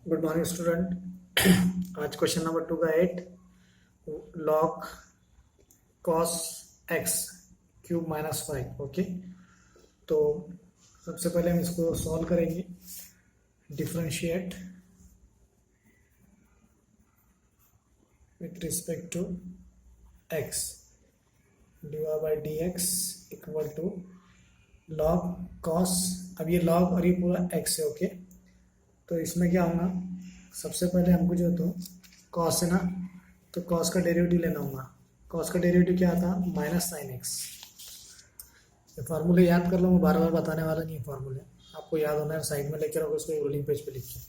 Good morning student. आज question number 2 का 8 log cos x cube minus 5। Okay, तो सबसे पहले हम इसको सॉल्व करेंगे। Differentiate with respect to x divide by D x equal to log cos. अब ये लॉग और ये पूरा एक्स है। ओके, तो इसमें क्या होगा, सबसे पहले हमको जो तो कॉस है ना, तो कॉस का डेरिवेटिव लेना होगा। कॉस का डेरिवेटिव क्या था, माइनस साइन एक्स। ये फार्मूले याद कर लो, मैं बार बार बताने वाला नहीं है। फार्मूले आपको याद होना है, साइड में लेके रखो उसको, एक रोलिंग पेज पे लिख के।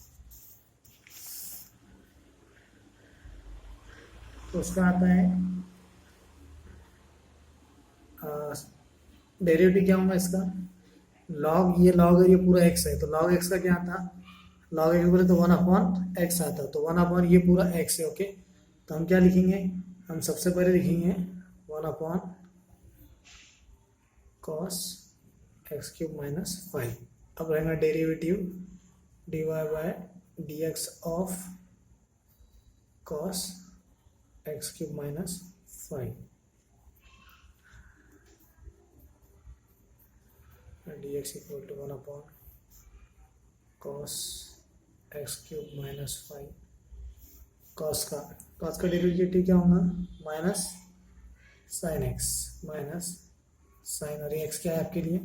तो उसका आता है डेरिवेटिव क्या होगा इसका, लॉग, ये लॉग है, ये पूरा एक्स है, तो लॉग एक्स का क्या आता, लॉग एक्स बोले तो 1 अपॉन एक्स आता है, तो 1 अपॉन ये पूरा एक्स है। ओके, तो हम क्या लिखेंगे, हम सबसे पहले लिखेंगे 1 upon cos x cube minus 5। अब रहेगा derivative d y by d x of cos x cube minus 5 d x equal to 1 upon cos x cube minus 5। Cos का डेरिवेटिव क्या होगा, minus sine x minus sine, और ये x क्या है आपके लिए,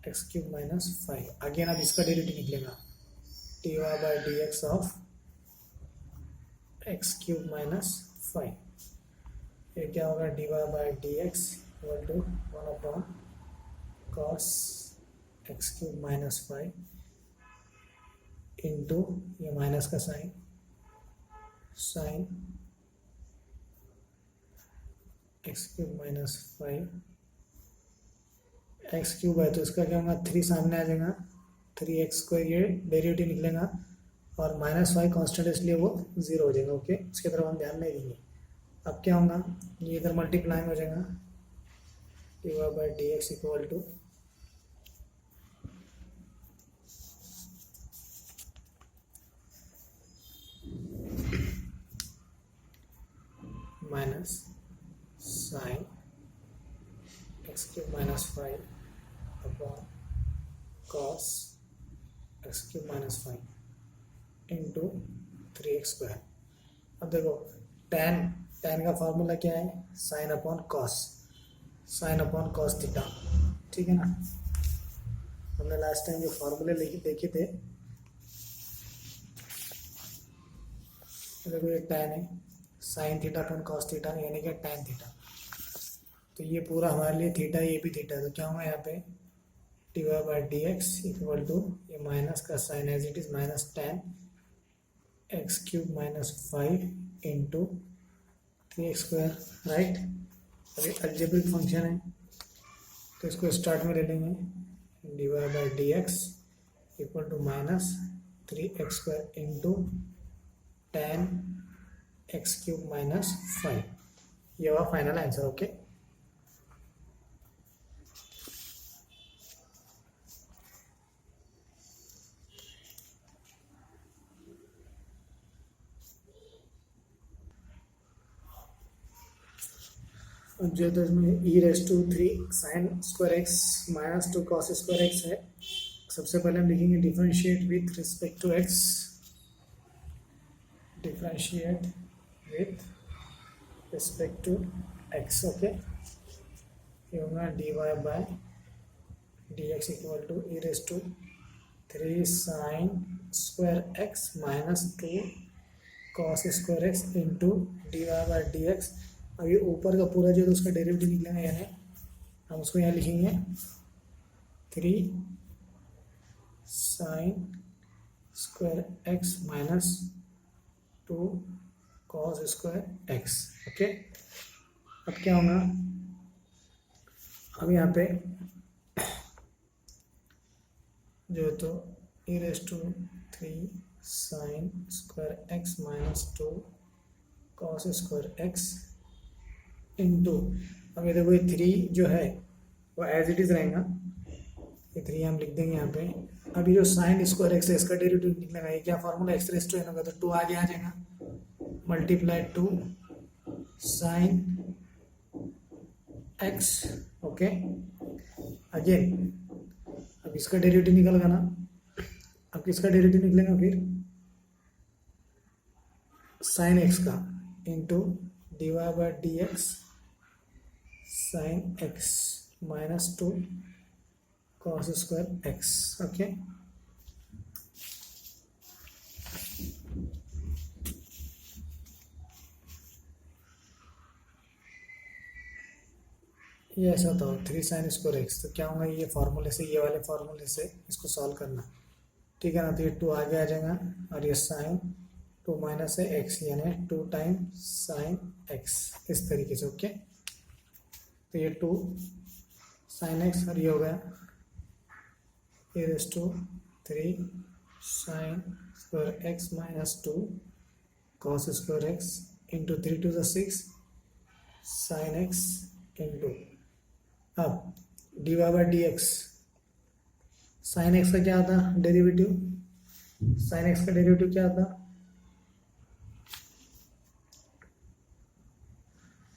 एक्स क्यूब माइनस 5। अगेन अब इसका डेरिवेटिव निकलेगा d Y by D x of x cube minus 5। ये क्या होगा, d Y by D x equal to 1 upon cos x cube minus 5 into ये माइनस का sine, sine x cube minus 5। X cube है तो इसका क्या होगा, 3 सामने आ जाएगा, 3x स्क्वायर, ये डेरिवेटिव निकलेगा, और -5 कांस्टेंट इसलिए वो 0 हो जाएगा। ओके, इसकी तरफ हम ध्यान नहीं देंगे। अब क्या होगा, ये इधर मल्टीप्लाई हो जाएगा, d Y by D x equal to minus sine x cube minus 5 upon cos x cube minus 5 into 3x square. अब देखो tan का फार्मूला क्या है, sine upon cos, sine upon cos theta. ठीक है ना, हमने लास्ट टाइम जो फार्मूले देखे थे, देखो ये tan है, sine theta upon cos theta, यानी कि tan थीटा। तो ये पूरा हमारे लिए थीटा, ये भी थीटा, तो क्या होगा यहाँ पे D Y by D x equal to ये माइनस का sine as it is minus tan x cube minus 5 into 3x square, right. अभी अलजेब्रिक फंक्शन है तो इसको स्टार्ट में ले लेंगे, D Y by D x equal to minus 3x square into tan x cube minus 5। ये हुआ final answer. Okay, जो तो इसमें e raise to 3 sine square x minus 2 cos square x है। सबसे पहले हम लिखेंगे differentiate with respect to x, differentiate with respect to x. Okay, ये होगा d y by d x equal to e raise to 3 sine square x minus 2 cos square x into d Y by D x. अब ये ऊपर का पूरा जो है उसका डेरिवेटिव निकलेगा, यानी हम उसको यहाँ लिखेंगे 3 sine square x minus 2 cos square x. Okay, अब क्या होगा, अब यहाँ पे जो है तो e raise to 3 sine square x minus 2 cos square x into, अब ये देखो ये 3 जो है वो एज इट इज रहेगा, ये 3 हम लिख देंगे यहाँ पे। अभी जो साइन स्क्वायर एक्स है इसका डेरिवेटिव निकलेगा, ये क्या formula x raise to n होगा, तो 2 आगे आ जाएगा, multiply 2 sine x. Okay, again अब इसका डेरिवेटिव निकलेगा ना, अब किसका डेरिवेटिव निकलेगा फिर, साइन एक्स का into d Y by D x sine x minus 2 cos square x. Okay, ये ऐसा था 3 साइन स्क्वायर एक्स, तो क्या होगा, ये फार्मूले से, ये वाले फार्मूले से इसको सॉल्व करना, ठीक है ना। तो ये 2 आगे आ जाएगा और ये साइन 2 माइनस है एक्स, यानी 2 टाइम साइन एक्स, इस तरीके से। ओके, तो ये 2 साइन एक्स और ये हो गया e raise to 3 sine square x minus 2 cos square x into 3 to the 6 sine x into, अब D Y by D x, sine x का क्या आता डेरिवेटिव, साइन एक्स का डेरिवेटिव क्या आता,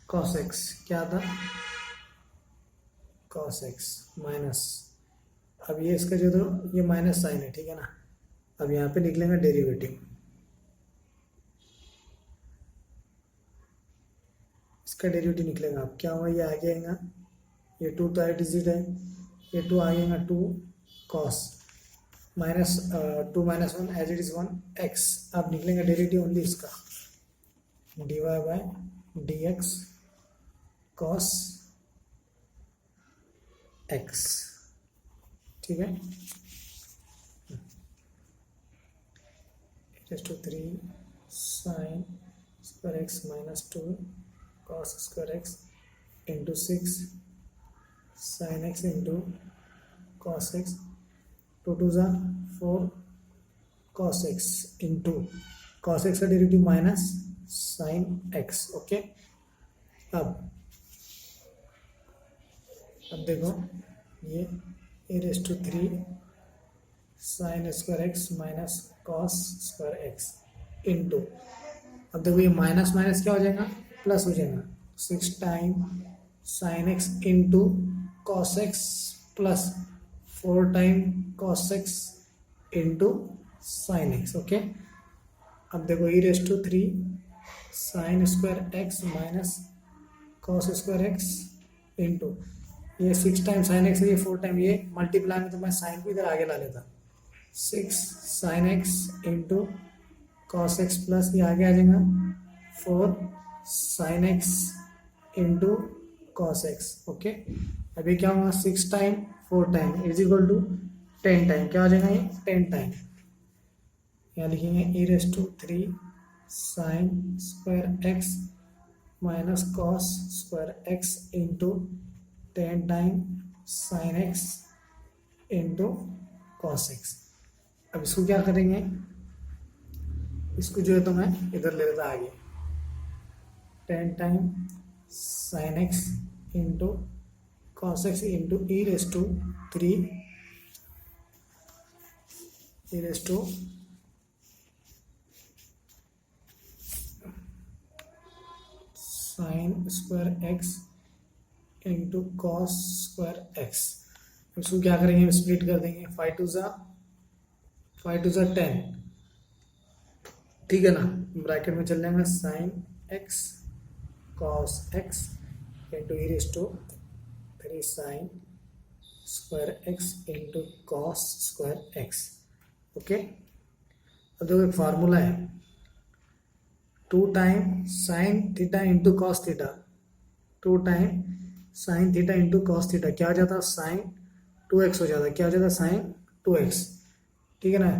कॉस एक्स, क्या आता कॉस एक्स माइनस, अब ये इसका जो, तो ये माइनस साइन है, ठीक है ना। अब यहाँ पे निकलेगा डेरिवेटिव, इसका डेरिवेटिव निकलेगा, अब क्या होगा, ये आगे आएगा, ये 2 तो डिजिट है, ये 2 आएगा 2 cos minus 2 minus 1 as it is 1 x. अब निकलेगा डेरिवेटिव ओनली इसका, D Y by D X cos x, ठीक है। It is to 3 sine square x minus 2 cos square x into 6 sine x into cos x, 2 two ज़ा 4 cos x into cos x का derivative minus sine x. Okay, अब देखो ये e raise to 3 sine square x minus cos square x into, अब देखो ये minus minus क्या हो जाएगा, प्लस हो जाएगा, 6 time sine x into cos x plus 4 time cos x into sine x. Okay, अब देखो e raise to 3 sine square x minus cos square x into, ये 6 टाइम साइन एक्स, ये 4 time, ये मल्टीप्लाई में तो मैं साइन को इधर आगे ला लेता, 6 sine x into cos x plus ये आगे आ जाएगा 4 sine x into cos x. Okay, अभी क्या होगा, 6 time 4 time is equal to 10 time, क्या हो जाएगा ये 10 टाइम, यहाँ लिखेंगे e raise to 3 sine square x minus cos square x into 10 time sine x into cos x. अब इसको क्या करेंगे, इसको जो है तो मैं इधर ले लेता आगे, 10 time sine x into cos x into e raise to 3 e raise to sine square x into cos square x. इसको क्या करेंगे, स्प्लिट कर देंगे, 5 टू ज़ा 10, ठीक है ना, ब्रैकेट में चल जाएगा sine x cos x into e raise to 3 sine square x into cos square x. Okay, अब देखो एक फार्मूला है, 2 time sine theta into cos theta, 2 time sine theta into cos theta, क्या हो जाता, साइन 2x हो जाता, क्या हो जाता, साइन 2x, ठीक है ना।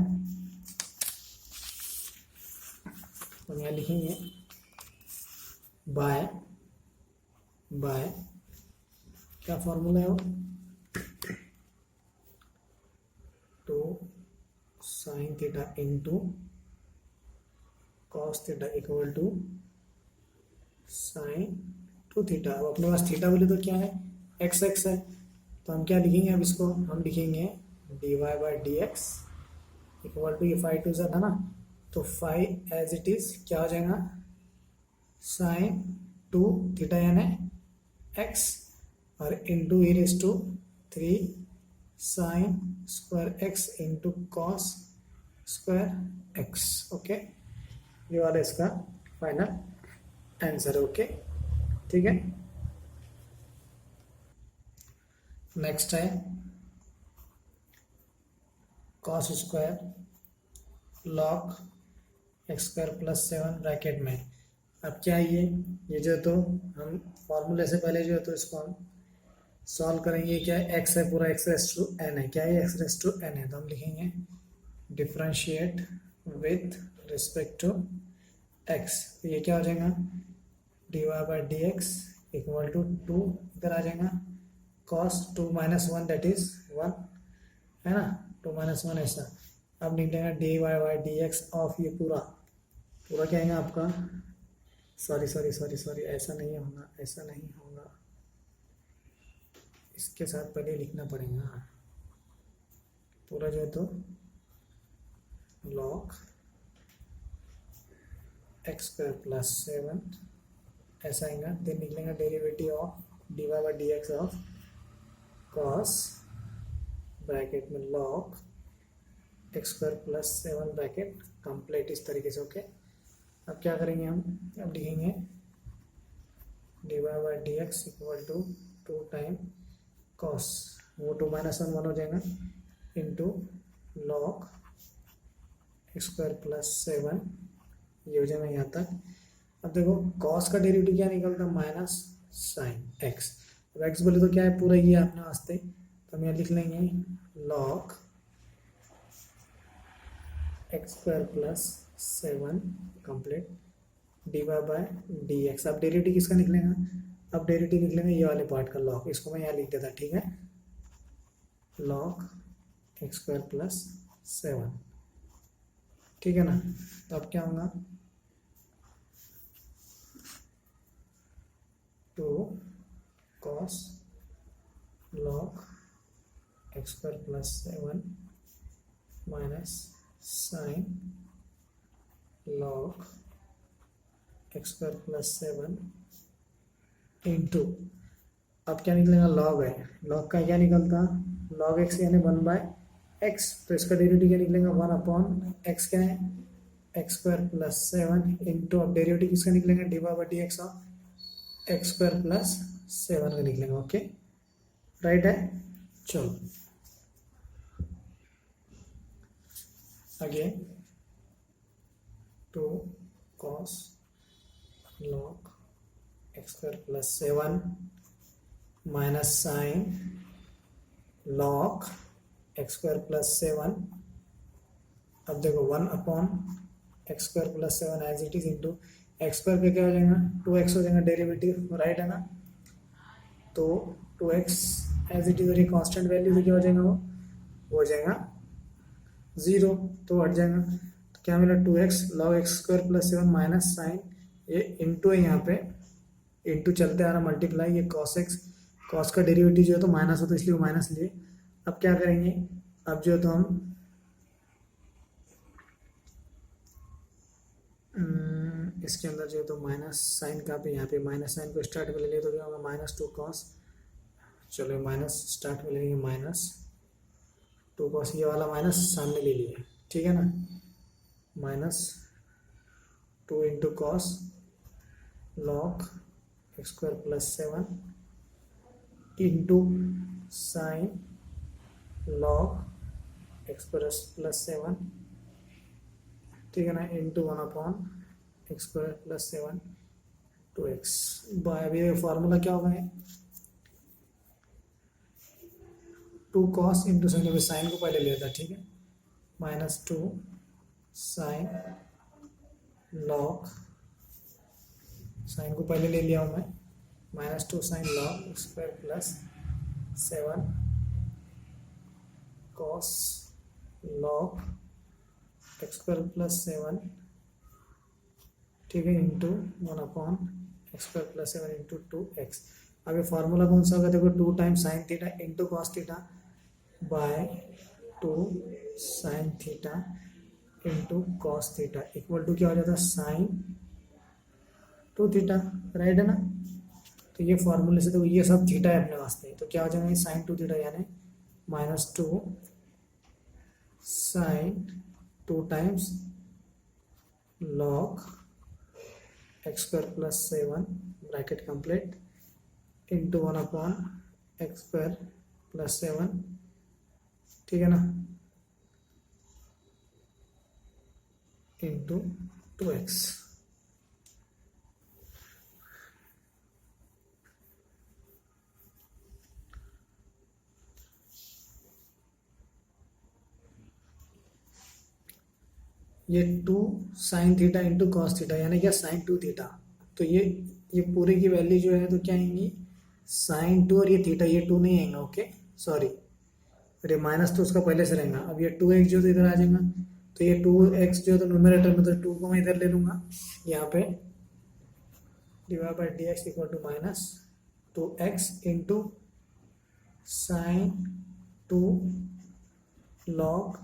तो यहाँ लिखेंगे बाय क्या फॉर्मूला है वो, 2 sine theta into cos theta equal to sine 2 theta. अब अपने पास थीटा बोले तो क्या है, एक्स एक्स है, तो हम क्या लिखेंगे, अब इसको हम लिखेंगे dy by D x equal to, ये 5 टू ज़ा था ना, तो 5 एज इट इज़ क्या हो जाएगा, साइन 2 थीटा यानी एक्स और into e raise to 3 sine square x into cos square x. Okay, ये वाला इसका फाइनल आंसर है। ओके, ठीक है। नेक्स्ट है cos square log x square plus 7 bracket में। अब क्या ये जो तो हम फॉर्मूले से पहले जो है तो इसको हम सॉल्व करेंगे। क्या है, एक्स है पूरा, एक्स रेस टू एन है, क्या है, एक्स रेस टू एन है, तो हम लिखेंगे differentiate with respect to x. तो ये क्या हो जाएगा, d Y by D x equal to 2, इधर आ जाएगा कॉस 2 माइनस 1 दैट इज 1, है ना, 2 माइनस 1 ऐसा। अब निकलेगा d Y by D x of ये पूरा क्या आएगा आपका, सॉरी ऐसा नहीं होगा, ऐसा नहीं होगा, इसके साथ पहले लिखना पड़ेगा पूरा जो है तो लॉग एक्स स्क्वायर प्लस 7 ऐसा आएगा। देन निकलेगा derivative of D Y by D x of cos bracket में log x square plus 7 bracket complete इस तरीके से। ओके, अब क्या करेंगे हम, अब लिखेंगे d Y by D x equal to 2 time cos, वो 2 माइनस 1 हो जाएगा into log x square plus 7, ये हो जाएगा यहाँ तक। अब देखो कॉस का डेरिवेटिव क्या निकलता है, माइनस साइन एक्स। अब एक्स बोले तो क्या है, पूरा ये अपने वास्ते, तो हम यहाँ लिख लेंगे log x square plus 7 complete d y by d x. अब डेरिवेटिव किसका निकलेगा, अब डेरिवेटिव निकलेगा ये वाले पार्ट का लॉग, इसको मैं यहाँ लिख देता, ठीक है, लॉग एक्स स्क्वायर प्लस 7, ठीक है ना। तो अब क्या होगा, 2 cos log x square plus 7 minus sign log x square plus 7 into, अब क्या निकलेगा, लॉग है, लॉग का क्या निकलता, लॉग एक्स यानी 1 बाय एक्स, तो इसका डेरिवेटिव क्या निकलेगा, 1 अपॉन एक्स क्या है, एक्स स्क्वायर प्लस 7 इंटू, अब डेरिवेटिव किसका निकलेगा, d Y by D x of x square plus 7 का निकलेगा। ओके, राइट है। चलो again 2 cos log x square plus 7 minus sin log x square plus 7। अब देखो 1 upon x square plus 7 as it is into x square पे क्या हो जाएगा, 2x हो जाएगा डेरिवेटिव, राइट है ना, तो 2x एज इट इज और ये कॉन्स्टेंट वैल्यू से क्या हो जाएगा, वो हो जाएगा 0, तो हट जाएगा, तो क्या मिला 2x log x square plus 7 minus sine, ये इंटू है, यहाँ पे इंटू चलते आ रहा मल्टीप्लाई, ये कॉस एक्स, कॉस का डेरिवेटिव जो है तो माइनस हो तो इसलिए वो माइनस लिए। अब क्या करेंगे, अब जो है तो हम इसके अंदर जो है तो माइनस साइन का भी यहाँ पे माइनस साइन को स्टार्ट में ले लिए तो क्या होगा, -2 कॉस, चलो माइनस स्टार्ट में ले लेंगे -2 कॉस, ये वाला माइनस सामने ले लिया, ठीक है ना, -2 into cos log x square plus 7 into sine log x plus 7, ठीक है ना, into 1 upon x square plus 7 2x। अभी फॉर्मूला क्या होगा, 2 कॉस इंटू साइन, अभी साइन को पहले लेता, ठीक है, -2 साइन लॉग, साइन को पहले ले लिया हूँ मैं, -2 sine log x square plus 7 cos log x square plus 7, ठीक है, into 1 upon x square plus 7 into 2x। अब ये फार्मूला कौन सा होगा, देखो 2 times sine theta into cos theta by 2 sine theta into cos theta equal to क्या हो जाता है, साइन 2 थीटा, राइट है ना। तो ये फार्मूले से, तो ये सब थीटा है अपने वास्ते, तो क्या हो जाएगा, साइन 2 थीटा यानी -2 sine 2 times log x square plus 7 bracket complete into 1 upon x square plus 7, ठीक है ना, इंटू 2x। ये 2 sine theta into cos theta यानी क्या, साइन 2 थीटा। तो ये पूरे की वैल्यू जो है तो क्या आएंगी, साइन 2 और ये थीटा, ये 2 नहीं आएगा, ओके सॉरी, और ये माइनस तो उसका पहले से रहेगा। अब ये 2x जो तो इधर आ जाएगा, तो ये 2x जो है तो न्यूमरेटर में, तो 2 को मैं इधर ले लूँगा यहाँ पे, divide by D x equal to -2x into sine 2 log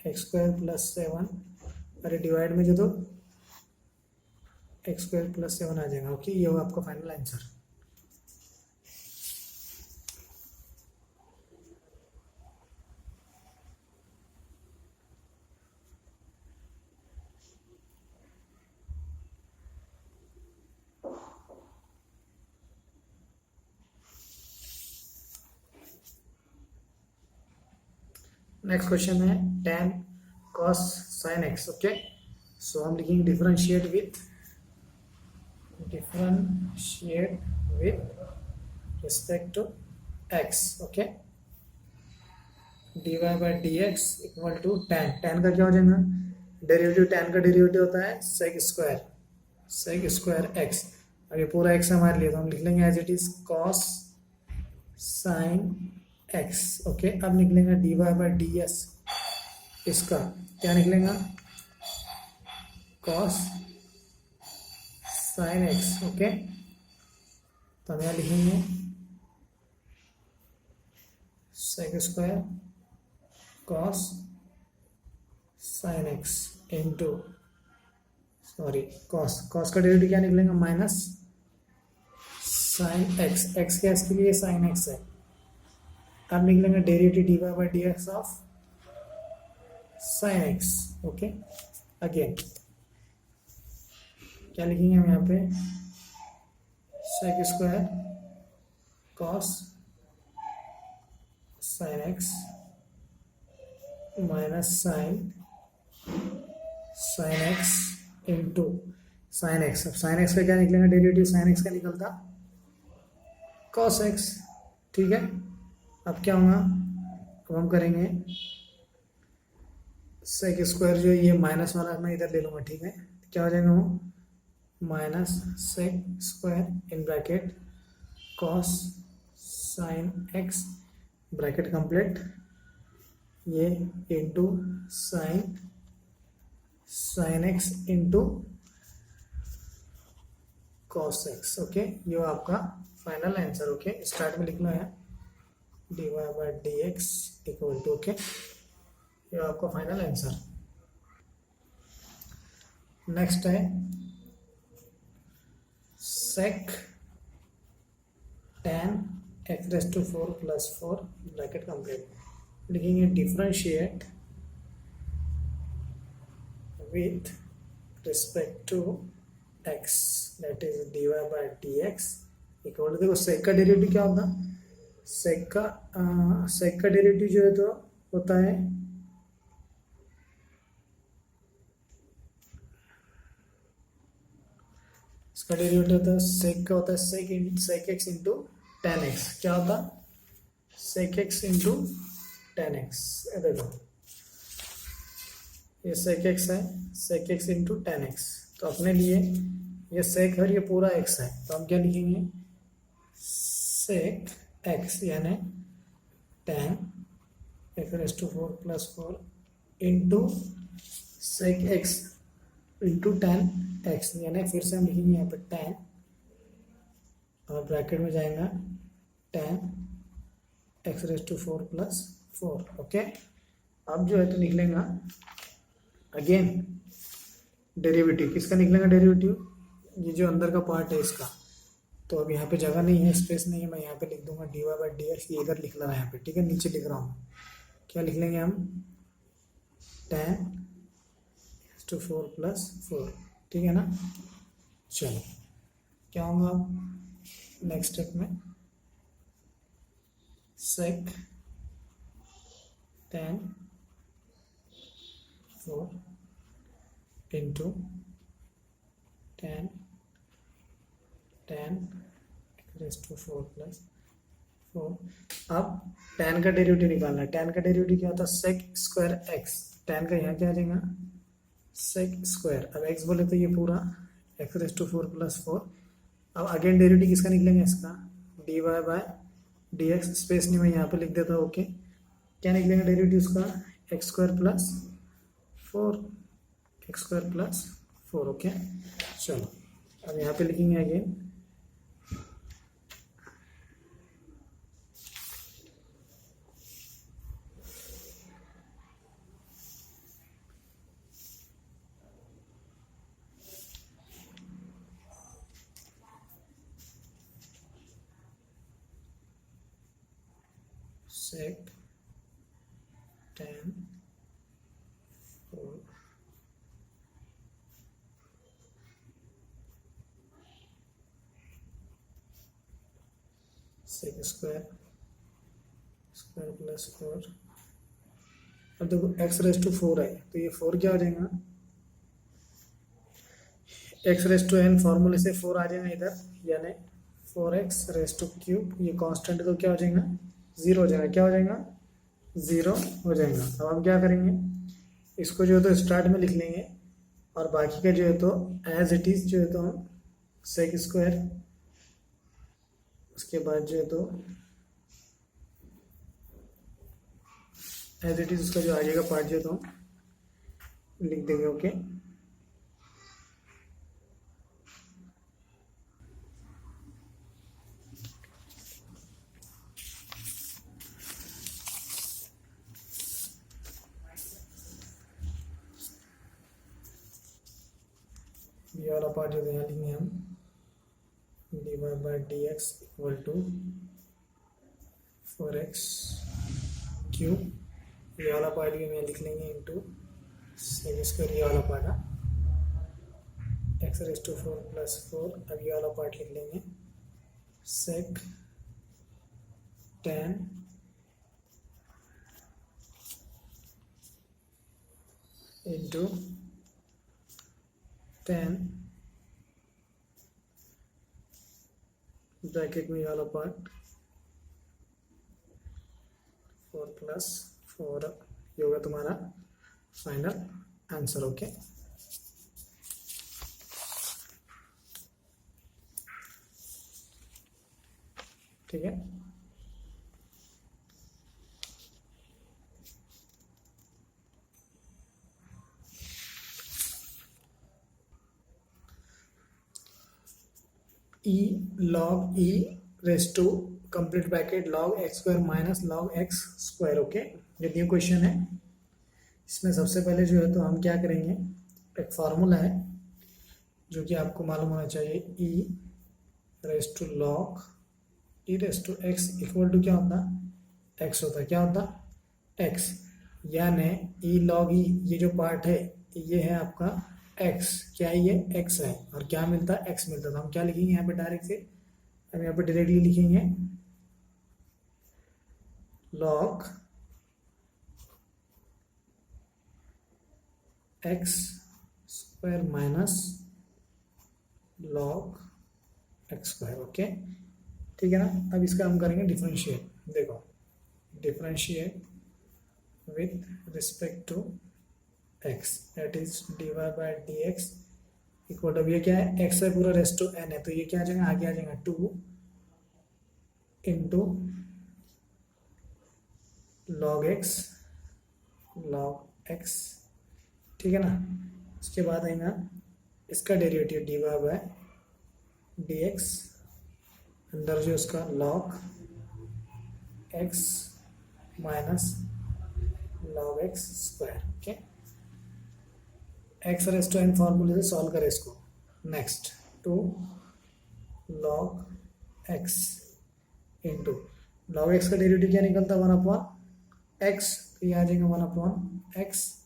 x square plus 7, अरे डिवाइड में जो तो एक्स स्क्वायर प्लस 7 आ जाएगा, ओके। ये होगा आपका फाइनल आंसर। नेक्स्ट क्वेश्चन है tan cos sin x, okay. So हम लिखेंगे differentiate with respect to x, okay. dy by D x equal to tan का क्या हो जाएगा, डेरिवेटिव, tan का डेरिवेटिव होता है sec स्क्वायर x। अब ये पूरा x हमारे लिए, तो हम लिख लेंगे as it is cos sin x, okay. अब निकलेगा dy बाई डी एस, इसका क्या निकलेगा, cos sin x, ओके। तो हम यहाँ लिखेंगे sec square cos sin x into, sorry cos का डेरिवेटिव क्या निकलेगा, माइनस sin x, x क्या इसके लिए sin x है। अब निकलेंगे derivative dy by D x of sin x, okay. Again क्या लिखेंगे हम यहाँ पे, sec square cos sin x minus sin x into sin x। अब sin x का क्या निकलेगा डेरिवेटिव, sin x का निकलता cos x, ठीक है। अब क्या होगा, अब हम करेंगे sec स्क्वायर जो ये माइनस वाला मैं इधर ले लूँगा, ठीक है। क्या हो जाएगा वो, minus sec square in bracket cos sin x bracket complete, ये into sin x into cos x, okay. ये आपका फाइनल आंसर, ओके। स्टार्ट में लिखना है dy by D x equal to, okay, ये आपका फाइनल आंसर। नेक्स्ट है sec tan x raise to 4 plus 4 bracket complete, लिखेंगे differentiate with respect to x, that is dy by D x equal to, देखो sec का derivative क्या होता है, sec का डेरिवेटिव जो है तो होता है इसका डेरिवेटिव होता है sec का होता है sec x into tan x, क्या होता है sec x into tan x। देखो ये sec x है, sec x into tan x, तो अपने लिए ये sec है और ये पूरा x है, तो हम क्या लिखेंगे sec x यानी tan x raise to 4 plus 4 into sec x into tan x, यानी फिर से हम लिखेंगे यहाँ पे tan और ब्रैकेट में जाएगा tan x⁴ प्लस 4 ओके। अब जो है तो निकलेगा अगेन डेरिवेटिव, किसका निकलेगा डेरिवेटिव, ये जो अंदर का पार्ट है इसका। तो अब यहाँ पे जगह नहीं है, स्पेस नहीं है, मैं यहाँ पे लिख दूंगा dy/dx, ये इधर लिख लेना है यहाँ पे, ठीक है। नीचे लिख रहा हूँ, क्या लिख लेंगे हम, tan x⁴ प्लस 4, ठीक है ना। चलो क्या होगा नेक्स्ट स्टेप में, sec tan 4 into tan x⁴ plus 4। अब tan का डेरिवेटिव निकालना है। tan का डेरिवेटिव क्या होता है, sec² x, tan का यहाँ क्या आ जाएगा sec²। अब x बोले तो ये पूरा x⁴ प्लस 4। अब अगेन डेरिवेटिव किसका निकलेंगे, इसका dy/dx, स्पेस नहीं मैं यहाँ पे लिख देता हूँ ओके। क्या निकलेगा डेरिवेटिव उसका, x² plus 4, x² plus 4 okay. चलो अब यहाँ पे लिखेंगे again sec tan 4 sec² plus 4। अब देखो x⁴ है तो ये 4 क्या हो जाएगा, x⁴n फॉर्मूले से 4 आ जाएगा इधर, यानी 4x⁵, ये कांस्टेंट तो क्या हो जाएगा 0 हो जाएगा, क्या हो जाएगा 0 हो जाएगा। अब हम क्या करेंगे, इसको जो है तो स्टार्ट में लिख लेंगे और बाकी का जो है तो एज इट इज जो है तो हम sec², उसके बाद जो है तो एज इट इज उसका जो आ जाएगा पार्ट जो है तो हम लिख देंगे ओके। ये वाला पार्ट जो यहाँ लिखेंगे हम dy/dx इक्वल टू 4x³, ये वाला पार्ट भी मैं लिख लेंगे इंटू sec², ये वाला पार्ट x⁴ प्लस 4। अब ये वाला पार्ट लिख लेंगे sec tan into tan bracket में ये वाला पार्ट 4 प्लस 4, ये होगा तुम्हारा फाइनल आंसर ओके। ठीक है, e log e raise to complete bracket log x² minus log x²। Okay, ये न्यू क्वेश्चन है। इसमें सबसे पहले जो है तो हम क्या करेंगे, एक फार्मूला है जो कि आपको मालूम होना चाहिए, e raise to log e raise to x equal to क्या होता, x होता है, क्या होता x, यानी e log e, ये जो पार्ट है ये है आपका x, क्या है ये x है, और क्या मिलता है x मिलता है। तो हम क्या लिखेंगे यहाँ पे डायरेक्ट से, हम यहाँ पे डायरेक्टली लिखेंगे log x² minus log x²। Okay, ठीक है ना। अब इसका हम करेंगे डिफरेंशिएट, देखो differentiate with respect to x, that is dy/dx equal to, ये क्या है x है पूरा रेस टू n है, तो ये क्या आ जाएगा, आगे आ जाएगा 2 इंटू log x, ठीक है ना। उसके बाद आएगा इसका डेरिवेटिव dy/dx अंदर जो उसका log x minus log x square. Okay, x raise to n फॉर्मूले से सॉल्व करें इसको। Next, two log x into log x का डेरिवेटिव क्या निकलता है, 1/x, ये आ जाएगा 1/x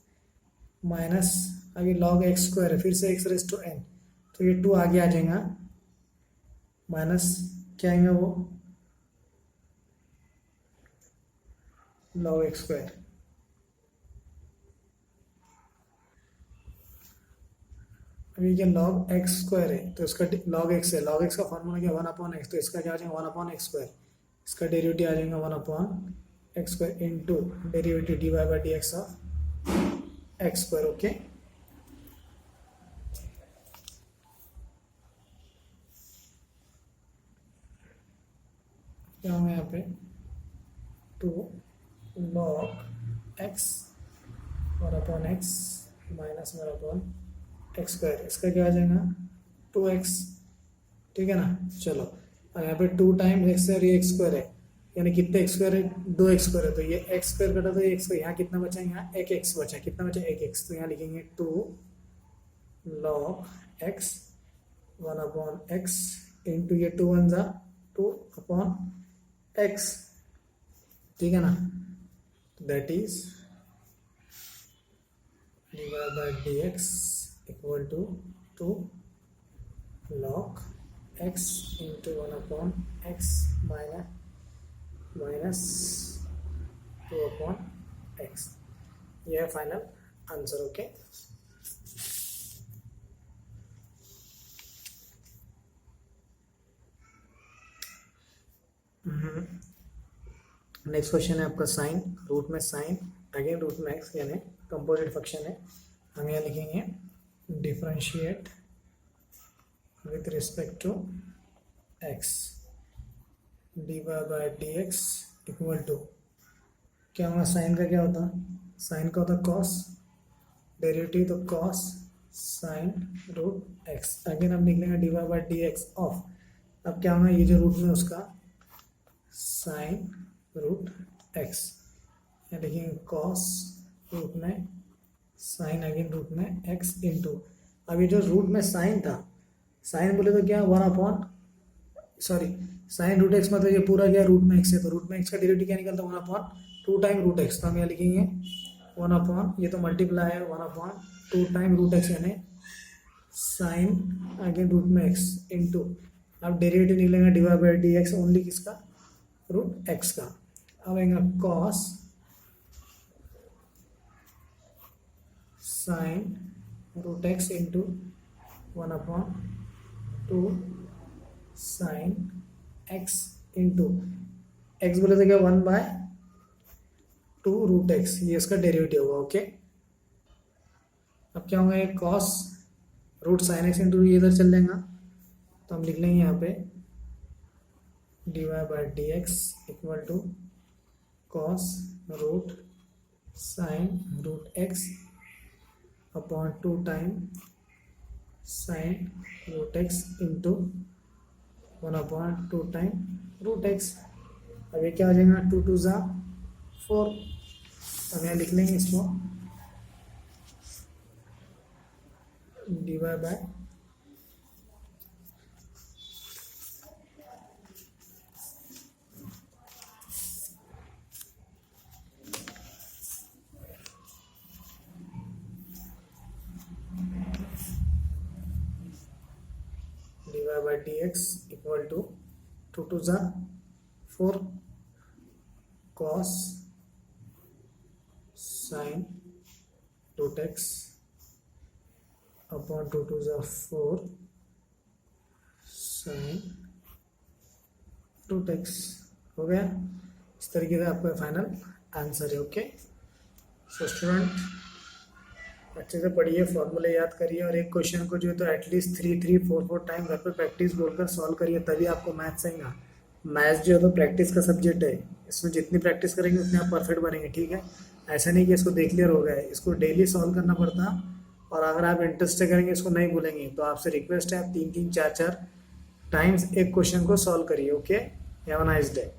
माइनस, अभी log x स्क्वायर है, फिर से x रेस टू n, तो ये 2 आगे आ जाएगा, माइनस क्या आएगा वो log x स्क्वायर। अभी क्या log x स्क्वायर है, तो इसका log x है, log x का फॉर्मूला क्या 1/x, तो इसका क्या आ जाएगा 1/x स्क्वायर, इसका डेरिवेटिव आ जाएगा 1/x square into derivative dy by D x of x square. Okay, क्या होगा यहाँ पे 2 log x 1/x minus 1/x square, इसका क्या आ जाएगा 2x, ठीक है ना। चलो, और यहाँ पे 2 टाइम एक्स है और ये एक्स स्क्वायर है, यानी कितने एक्स स्क्वायर है, 2x स्क्वायर है, तो ये एक्स स्क्वायर कटा तो ये एक्स, यहाँ कितना बचा, यहाँ एक एक्स बचा, कितना बचा एक एक्स, तो यहाँ लिखेंगे 2 log x 1/x इंटू ये 2 1 जा 2/x, ठीक है ना, that is dy by D x equal to 2 log x into 1/x minus 2/x, यह है final answer. Okay, next question है आपका साइन, रूट में साइन अगेन रूट में एक्स, यानी कंपोजिट फंक्शन है। हम यहाँ लिखेंगे differentiate with respect to x d Y by D x equal to, क्या होगा साइन का क्या होता, साइन का होता कॉस, डेरिवेटिव तो cos sine root x, again हम लिख लेंगे D Y by D x of, अब क्या होगा ये जो रूट में उसका साइन रूट एक्स, या लिखेंगे कॉस रूट में साइन अगेन रूट में एक्स इंटू, अब ये जो रूट में साइन था, साइन बोले तो क्या 1 सॉरी साइन रूट एक्स, मतलब ये पूरा क्या रूट में एक्स है, तो रूट में एक्स का डेरिवेटिव क्या निकलता है 1/2 टाइम रूट एक्स, तो हम यहाँ लिखेंगे 1 ये तो मल्टीप्लाई है 1/2 टाइम रूट एक्स, यानी साइन अगेन रूट में एक्स इंटू, अब डेरिवेटिव निकलेगा divide by D x only किसका, रूट एक्स का, अब आएगा cos sine root x into 1/2 sine x into x बोले तो क्या 1/2 रूट एक्स, ये इसका डेरिवेटिव होगा। ओके, अब क्या होगा ये cos root sine x into ये इधर चल जाएगा, तो हम लिख लेंगे यहाँ पे D Y by D x equal to cos root sine root x upon 2 time sine root x into 1/2 time root x, अब ये क्या हो जाएगा 2 2 जा 4, अब यहाँ लिख लेंगे इसको d y by by dx equal to 2 2 जा 4 cos sin root x upon 2 2 जा 4 sin root x हो गया। इस तरीके से आपका फाइनल आंसर है। ओके, सो स्टूडेंट अच्छे से पढ़िए, फॉर्मूले याद करिए, और एक क्वेश्चन को जो है तो एटलीस्ट 3 3 4 4 टाइम घर पे प्रैक्टिस बोलकर सॉल्व करिए, तभी आपको मैथ्स आएगा। मैथ्स जो है तो प्रैक्टिस का सब्जेक्ट है, इसमें जितनी प्रैक्टिस करेंगे उतने आप परफेक्ट बनेंगे। ठीक है, ऐसा नहीं कि इसको देख लिया हो गया है, इसको डेली सॉल्व करना पड़ता, और अगर आप इंटरेस्ट से करेंगे इसको नहीं भूलेंगे। तो आपसे रिक्वेस्ट है आप 3 3 4 4 टाइम्स एक क्वेश्चन को सॉल्व करिए। Okay, have a nice day.